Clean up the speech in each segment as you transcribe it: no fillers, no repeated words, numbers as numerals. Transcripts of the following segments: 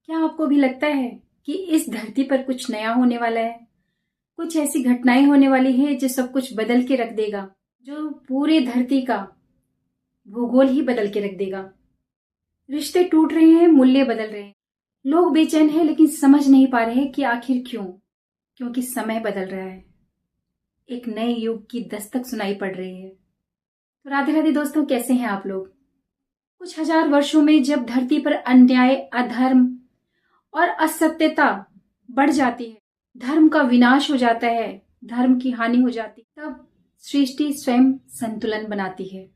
क्या आपको भी लगता है कि इस धरती पर कुछ नया होने वाला है? कुछ ऐसी घटनाएं होने वाली है जो सब कुछ बदल के रख देगा, जो पूरे धरती का भूगोल ही बदल के रख देगा। रिश्ते टूट रहे हैं, मूल्य बदल रहे हैं, लोग बेचैन हैं लेकिन समझ नहीं पा रहे कि आखिर क्यों। क्योंकि समय बदल रहा है, एक नए युग की दस्तक सुनाई पड़ रही है। तो राधे राधे दोस्तों, कैसे हैं आप लोग? कुछ हजार वर्षों में जब धरती पर अन्याय, अधर्म और असत्यता बढ़ जाती है, धर्म का विनाश हो जाता है, धर्म की हानि हो जाती है, तब सृष्टि स्वयं संतुलन बनाती है।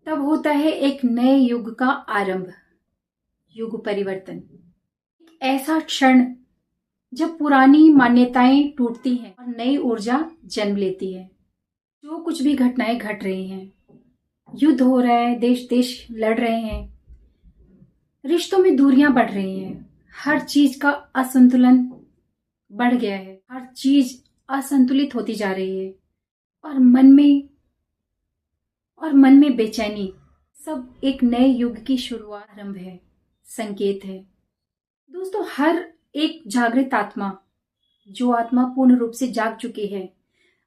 तब होता है एक नए युग का आरंभ, युग परिवर्तन। एक ऐसा क्षण जब पुरानी मान्यताएं टूटती हैं और नई ऊर्जा जन्म लेती है। जो कुछ भी घटनाएं घट रही हैं, युद्ध हो रहा है, देश देश लड़ रहे हैं, रिश्तों में दूरियां बढ़ रही हैं, हर चीज का असंतुलन बढ़ गया है, हर चीज असंतुलित होती जा रही है और मन में बेचैनी। सब एक नए युग की शुरुआत, आरंभ है, संकेत है। दोस्तों, हर एक जागृत आत्मा, जो आत्मा पूर्ण रूप से जाग चुकी है,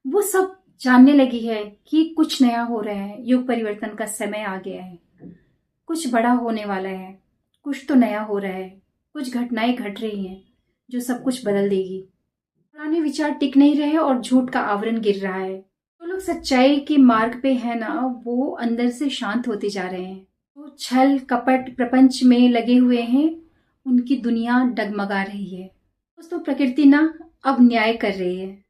वो सब जानने लगी है कि कुछ नया हो रहा है, युग परिवर्तन का समय आ गया है, कुछ बड़ा होने वाला है, कुछ तो नया हो रहा है, कुछ घटनाएं घट रही हैं जो सब कुछ बदल देगी। पुराने विचार टिक नहीं रहे और झूठ का आवरण गिर रहा है। जो लोग सच्चाई के मार्ग पे है ना, वो अंदर से शांत होते जा रहे हैं। जो छल कपट प्रपंच में लगे हुए हैं, उनकी दुनिया डगमगा रही है। दोस्तों, प्रकृति ना अब न्याय कर रही है,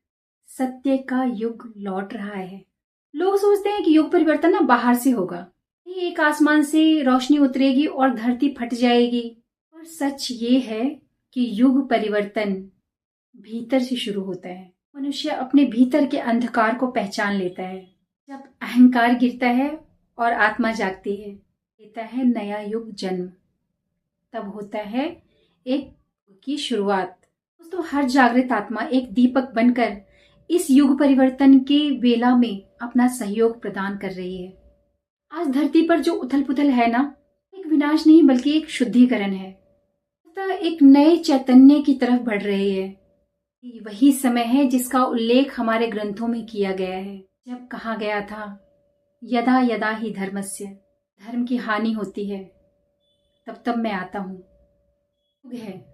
सत्य का युग लौट रहा है। लोग सोचते हैं कि युग परिवर्तन ना बाहर से होगा, एक आसमान से रोशनी उतरेगी और धरती फट जाएगी। और सच ये है कि युग परिवर्तन भीतर से शुरू होता है। मनुष्य अपने भीतर के अंधकार को पहचान लेता है। जब अहंकार गिरता है और आत्मा जागती है, लेता है नया युग जन्म, तब होता है एक की शुरुआत। दोस्तों, हर जागृत आत्मा एक दीपक बनकर इस युग परिवर्तन के बेला में अपना सहयोग प्रदान कर रही है। आज धरती पर जो उथल पुथल है ना, एक विनाश नहीं बल्कि एक शुद्धिकरण है, एक नए चैतन्य की तरफ बढ़ रही है। वही समय है जिसका उल्लेख हमारे ग्रंथों में किया गया है, जब कहा गया था यदा यदा ही धर्मस्य, धर्म की हानि होती है तब तब मैं आता हूं। युग है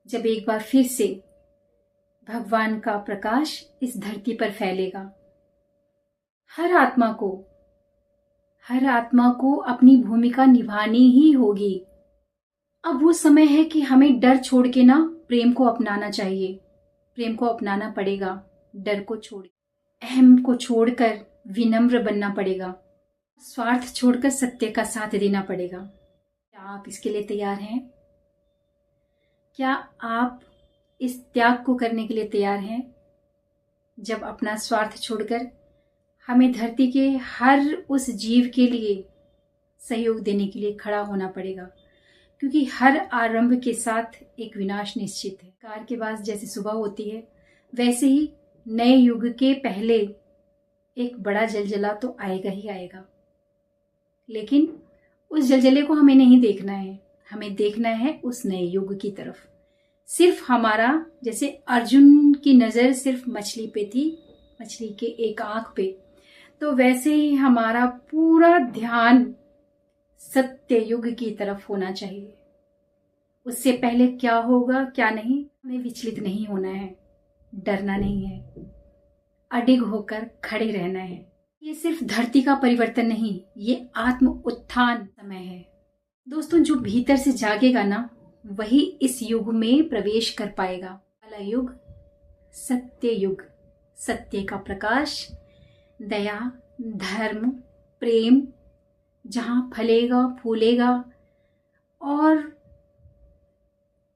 जब एक बार फिर से भगवान का प्रकाश इस धरती पर फैलेगा। हर आत्मा को अपनी भूमिका निभानी ही होगी। अब वो समय है कि हमें डर छोड़ के ना प्रेम को अपनाना चाहिए। प्रेम को अपनाना पड़ेगा, डर को छोड़, अहम को छोड़कर विनम्र बनना पड़ेगा, स्वार्थ छोड़कर सत्य का साथ देना पड़ेगा। क्या आप इसके लिए तैयार हैं? क्या आप इस त्याग को करने के लिए तैयार हैं? जब अपना स्वार्थ छोड़कर हमें धरती के हर उस जीव के लिए सहयोग देने के लिए खड़ा होना पड़ेगा, क्योंकि हर आरंभ के साथ एक विनाश निश्चित है। कार के पास जैसे सुबह होती है, वैसे ही नए युग के पहले एक बड़ा जलजला तो आएगा ही आएगा। लेकिन उस जलजले को हमें नहीं देखना है, हमें देखना है उस नए युग की तरफ। सिर्फ हमारा, जैसे अर्जुन की नजर सिर्फ मछली पे थी, मछली के एक आंख पे, तो वैसे ही हमारा पूरा ध्यान सत्य युग की तरफ होना चाहिए। उससे पहले क्या होगा क्या नहीं, हमें विचलित नहीं होना है, डरना नहीं है, अडिग होकर खड़े रहना है। ये सिर्फ धरती का परिवर्तन नहीं, ये आत्म उत्थान समय है। दोस्तों, जो भीतर से जागेगा ना, वही इस युग में प्रवेश कर पाएगा। वाला युग सत्य युग, सत्य का प्रकाश, दया, धर्म, प्रेम जहां फलेगा फूलेगा और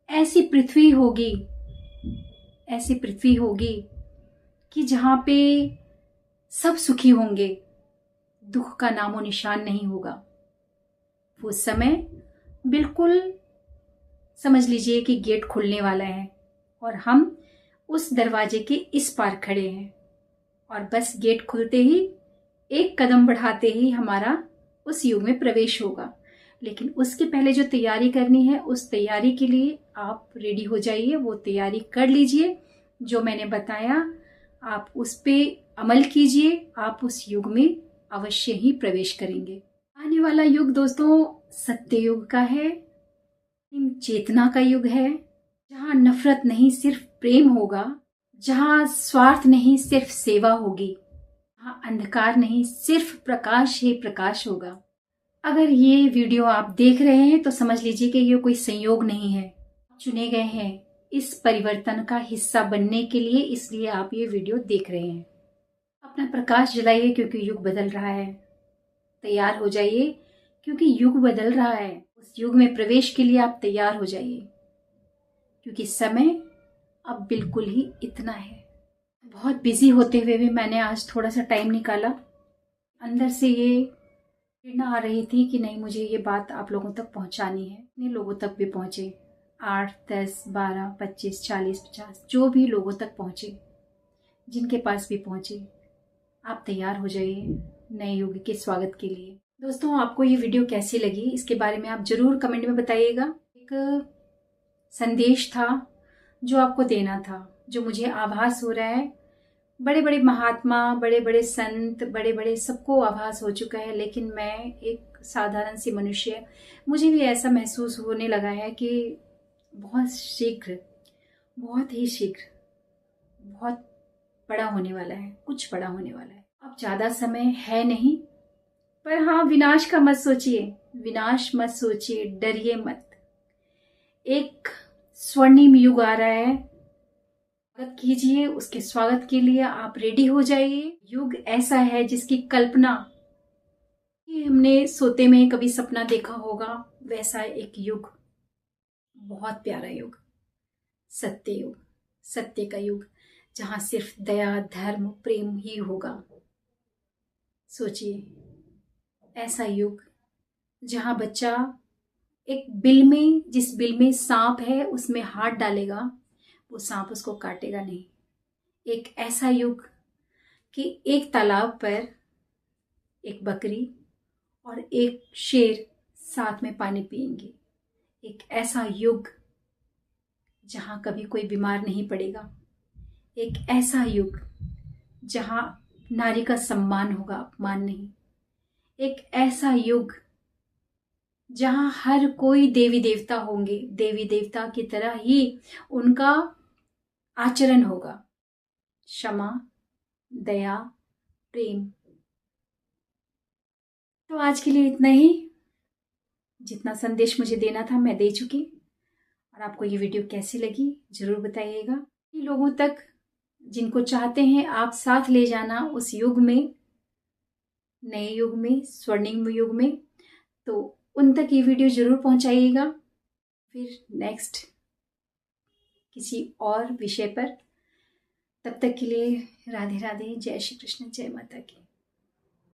ऐसी पृथ्वी होगी कि जहां पे सब सुखी होंगे, दुख का नामो निशान नहीं होगा। वो समय बिल्कुल समझ लीजिए कि गेट खुलने वाला है और हम उस दरवाजे के इस पार खड़े हैं और बस गेट खुलते ही, एक कदम बढ़ाते ही हमारा उस युग में प्रवेश होगा। लेकिन उसके पहले जो तैयारी करनी है, उस तैयारी के लिए आप रेडी हो जाइए, वो तैयारी कर लीजिए जो मैंने बताया, आप उस पे अमल कीजिए, आप उस युग में अवश्य ही प्रवेश करेंगे। आने वाला युग दोस्तों सत्य युग का है, चेतना का युग है, जहाँ नफरत नहीं सिर्फ प्रेम होगा, जहाँ स्वार्थ नहीं सिर्फ सेवा होगी, जहाँ अंधकार नहीं सिर्फ प्रकाश ही प्रकाश होगा। अगर ये वीडियो आप देख रहे हैं तो समझ लीजिए कि ये कोई संयोग नहीं है, चुने गए हैं इस परिवर्तन का हिस्सा बनने के लिए, इसलिए आप ये वीडियो देख रहे हैं। अपना प्रकाश जलाइए क्योंकि युग बदल रहा है। तैयार हो जाइए क्योंकि युग बदल रहा है। उस युग में प्रवेश के लिए आप तैयार हो जाइए क्योंकि समय अब बिल्कुल ही इतना है। बहुत बिजी होते हुए भी मैंने आज थोड़ा सा टाइम निकाला। अंदर से ये प्रेरणा आ रही थी कि नहीं, मुझे ये बात आप लोगों तक पहुंचानी है। इतने लोगों तक भी पहुंचे, 8, 10, 12, 25, 40, 50, जो भी लोगों तक पहुंचे, जिनके पास भी पहुंचे, आप तैयार हो जाइए नए युग के स्वागत के लिए। दोस्तों, आपको ये वीडियो कैसी लगी इसके बारे में आप जरूर कमेंट में बताइएगा। एक संदेश था जो आपको देना था, जो मुझे आभास हो रहा है। बड़े बड़े महात्मा, बड़े बड़े संत, बड़े बड़े सबको आभास हो चुका है, लेकिन मैं एक साधारण सी मनुष्य, मुझे भी ऐसा महसूस होने लगा है कि बहुत शीघ्र, बहुत ही शीघ्र बहुत बड़ा होने वाला है, कुछ बड़ा होने वाला है। अब ज्यादा समय है नहीं, पर हाँ, विनाश का मत सोचिए, विनाश मत सोचिए, डरिए मत। एक स्वर्णिम युग आ रहा है, स्वागत कीजिए, उसके स्वागत के लिए आप रेडी हो जाइए। युग ऐसा है जिसकी कल्पना ये हमने सोते में कभी सपना देखा होगा, वैसा एक युग, बहुत प्यारा युग, सत्य युग, सत्य का युग, जहां सिर्फ दया, धर्म, प्रेम ही होगा। सोचिए, ऐसा युग जहां बच्चा एक बिल में, जिस बिल में सांप है उसमें हाथ डालेगा, वो सांप उसको काटेगा नहीं। एक ऐसा युग कि एक तालाब पर एक बकरी और एक शेर साथ में पानी पिएंगे। एक ऐसा युग जहां कभी कोई बीमार नहीं पड़ेगा। एक ऐसा युग जहां नारी का सम्मान होगा, अपमान नहीं। एक ऐसा युग जहां हर कोई देवी देवता होंगे, देवी देवता की तरह ही उनका आचरण होगा। क्षमा, दया, प्रेम। तो आज के लिए इतना ही। जितना संदेश मुझे देना था मैं दे चुकी। और आपको ये वीडियो कैसी लगी जरूर बताइएगा। लोगों तक जिनको चाहते हैं आप साथ ले जाना उस युग में, नए युग में, स्वर्णिम युग में, तो उन तक ये वीडियो जरूर पहुंचाइएगा। फिर नेक्स्ट किसी और विषय पर, तब तक के लिए राधे राधे, जय श्री कृष्ण, जय माता की।